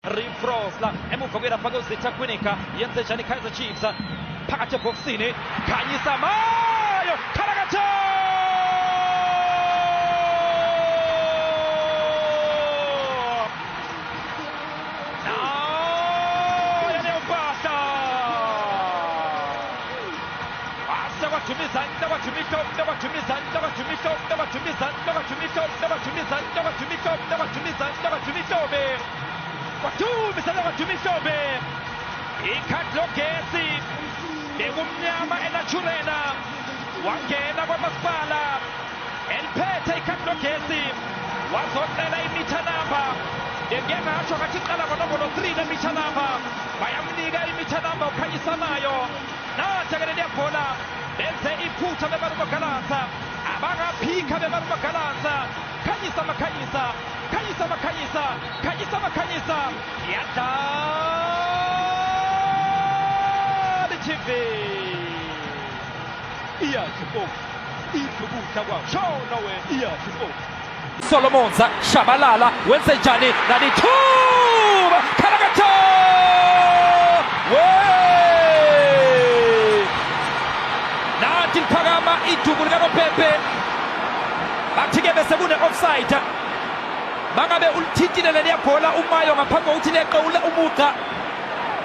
Reinforced emuva kwelapha Kwinika yenze njani Kaizer Chiefs phakathi ebhokisini khanyisa Mayo Khalakato ikhatlogesi bekumnyama eNaturena wangena kwamasipala eliphethe ikhatlogesi wazocela imitha namba ngengasho kathi iqala ngonombolo 3 lemitha namba bayamnika imitha namba ukhanyisa Mayo nathi-ke leliya bhola benze iphutha beBarumo Gallants abangaphika beBarumo Gallants khanyisa makhanyisa khanyisa makhanyisa khanyisa makhanyisa TV Solomonza Shabalala wenze njani Nanithuba Khalakato nathi liphakama iduku likaNopepe bathi-ke bese kune offside bangabe ulithintile leliya bhola uMayo ngaphambi kokuthi leqe umuqa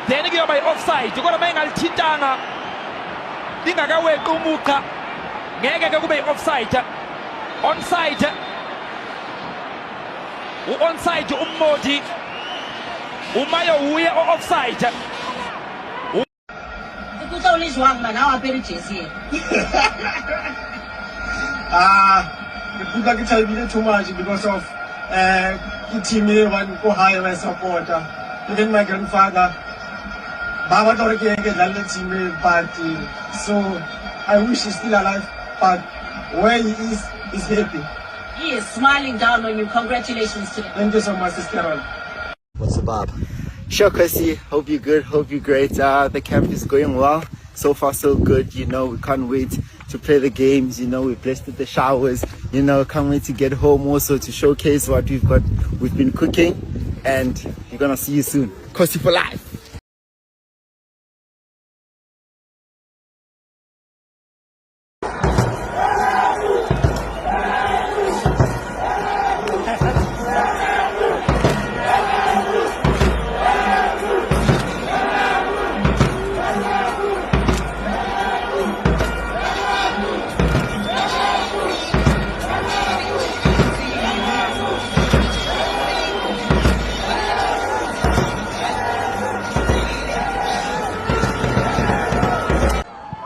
then kuyoba i-offside kodwa uma engalithintanga lingakaweqi umuqa ngeke-ke kube i-offside onside u-onside uModi uMayo uye o-offside Ikutlwa ke thabile too much because of the team go high my supporter even my grandfather Baba thought he could the team but so I wish he's still alive but where he is he's happy. He is smiling down on you. Congratulations to him. Thank you so much, Sister Carol. What's up, Bob? Sure, Chrissy. Hope you're good. Hope you're great. The camp is going well. So far, so good. You know, we can't wait to play the games. You know, we blessed with the showers. You know, can't wait to get home also to showcase what we've been cooking. And we're going to see you soon. Kosi for life.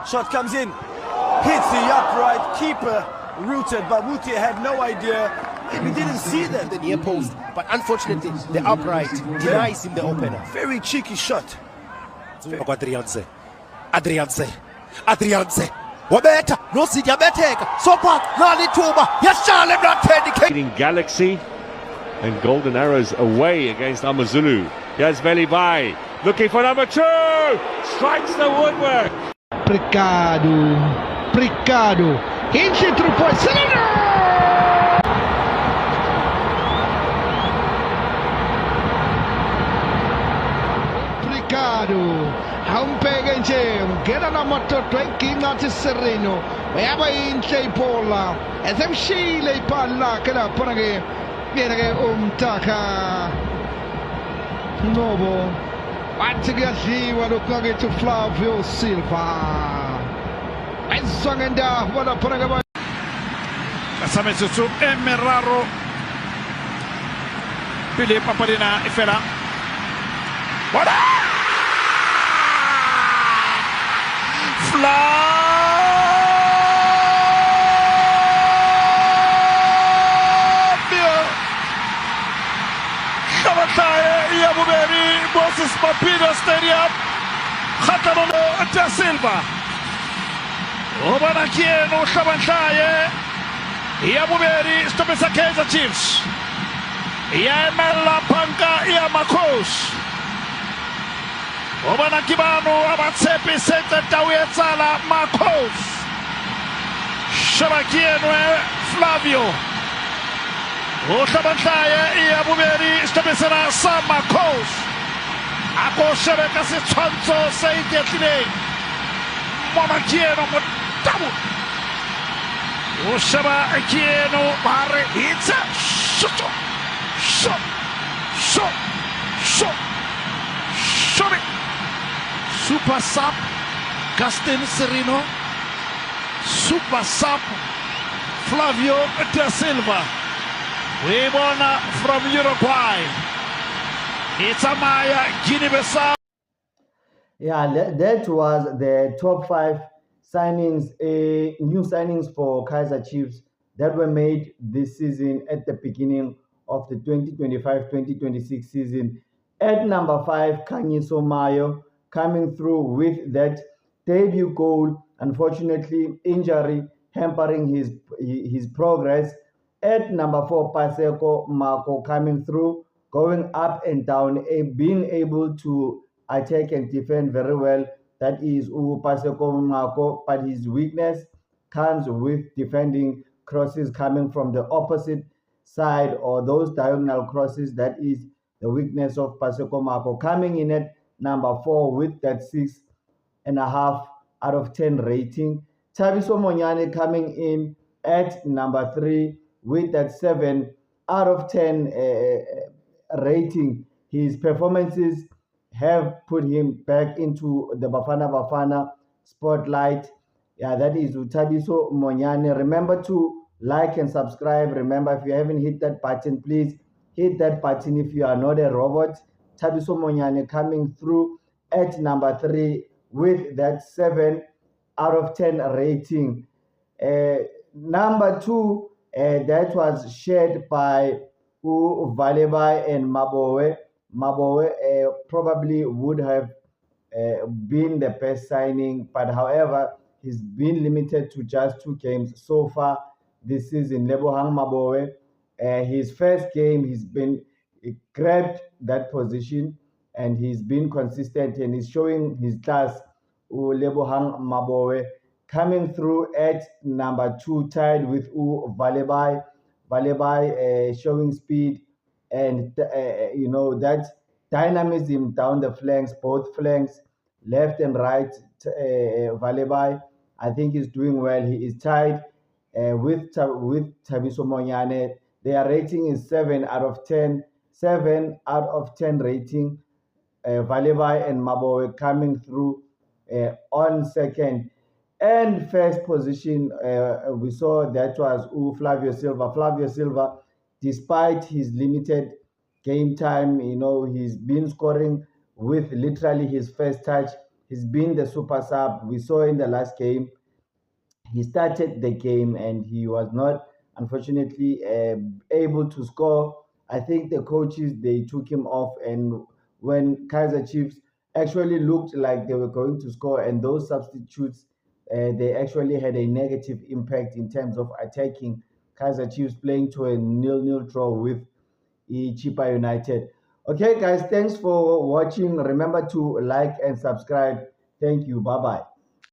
Shot comes in, hits the upright, keeper rooted, but Mutia had no idea. We didn't see that. The near post, but unfortunately the upright denies him the opener. Very cheeky shot. Adrianse, Wabeta, no sit Yabeteka, Sopa, Nali Tuba, Yashalem not Galaxy and Golden Arrows away against Amazulu. Here's Velibai looking for number 2, strikes the woodwork. Pricado, in centro poi Pricado, hampega insieme, che era una moto tranquilla nati sereno, e aba in sei polla, e se uscile palla che da poi che viene che taka nuovo. Antigaziwa lukage to Flavio Silva. Ensangenda wala paragaba. Kasametsu Emeraro. Philip Papadina Ifera. Wala! Flavio. Kamataya Yabuberi. Moses Papino Stadium, Khatarono da Silva. Obanakieno Shabantaye, Yabuberi, Stopesa Kaizer Chiefs. Yamela Panka Yamakos. Obanakibano Abatsepi Seta Tawiatsala Makos. Shabakieno Flavio. Oshabantaye Yabuberi, Stopesa Samakos. Marcos a go shebe ka setshwantsho se iketlileng Monatieno Motabo o sheba Etieno mare it's a shot Super sub, Gaston Sereno. Super sub Flavio da Silva. We won from Uruguay. It's Amaya Guinea-Bissau. Yeah, that was the top 5 signings, new signings for Kaizer Chiefs that were made this season at the beginning of the 2025-2026 season. At number 5, Kanyiso Mayo coming through with that debut goal. Unfortunately, injury hampering his progress. At number 4, Paseko Marco coming through, going up and down, being able to attack and defend very well. That is Paseko Marco, but his weakness comes with defending crosses coming from the opposite side, or those diagonal crosses. That is the weakness of Paseko Marco, coming in at number 4 with that 6.5 out of 10 rating. Thabiso Monyane coming in at number 3 with that 7 out of 10 rating. His performances have put him back into the Bafana spotlight. Yeah, that is Thabiso Monyane. Remember to like and subscribe. Remember, if you haven't hit that button, please hit that button if you are not a robot. Thabiso Monyane coming through at number 3 with that 7 out of 10 rating. Number 2, that was shared by Valebai and Mabowe. Mabowe probably would have been the best signing, but however, he's been limited to just 2 games so far this season. Lebohang Mabowe, his first game, he grabbed that position and he's been consistent and he's showing his class. Lebohang Mabowe coming through at number 2, tied with Valebai. Valebai showing speed and that dynamism down the flanks, both flanks, left and right. Valebai, I think he's doing well. He is tied with Thabiso Monyane. Their rating is 7 out of 10. 7 out of 10 rating. Valebai and Mabowe coming through on second. And first position, we saw that was Flavio Silva. Flavio Silva, despite his limited game time, he's been scoring with literally his first touch. He's been the super sub. We saw in the last game, he started the game and he was not, unfortunately, able to score. I think the coaches, they took him off, and when Kaizer Chiefs actually looked like they were going to score, and those substitutes, they actually had a negative impact in terms of attacking. Kaizer Chiefs playing to a 0-0 draw with Chippa United. Okay, guys, thanks for watching. Remember to like and subscribe. Thank you. Bye-bye.